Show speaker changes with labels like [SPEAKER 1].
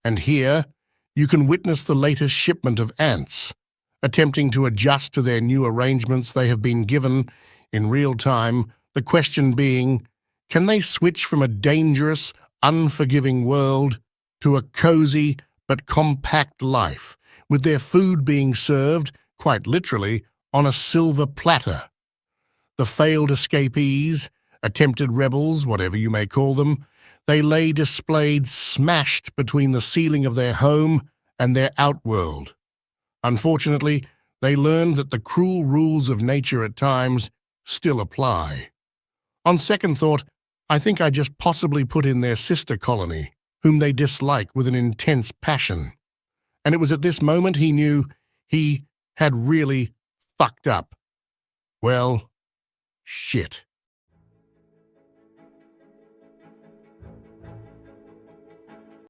[SPEAKER 1] And here, you can witness the latest shipment of ants, attempting to adjust to their new arrangements they have been given in real time, the question being, can they switch from a dangerous, unforgiving world to a cozy but compact life, with their food being served, quite literally, on a silver platter? The failed escapees, attempted rebels, whatever you may call them, they lay displayed smashed between the ceiling of their home and their outworld. Unfortunately, they learned that the cruel rules of nature at times still apply. On second thought, I think I just possibly put in their sister colony, whom they dislike with an intense passion. And it was at this moment he knew he had really fucked up. Well, shit.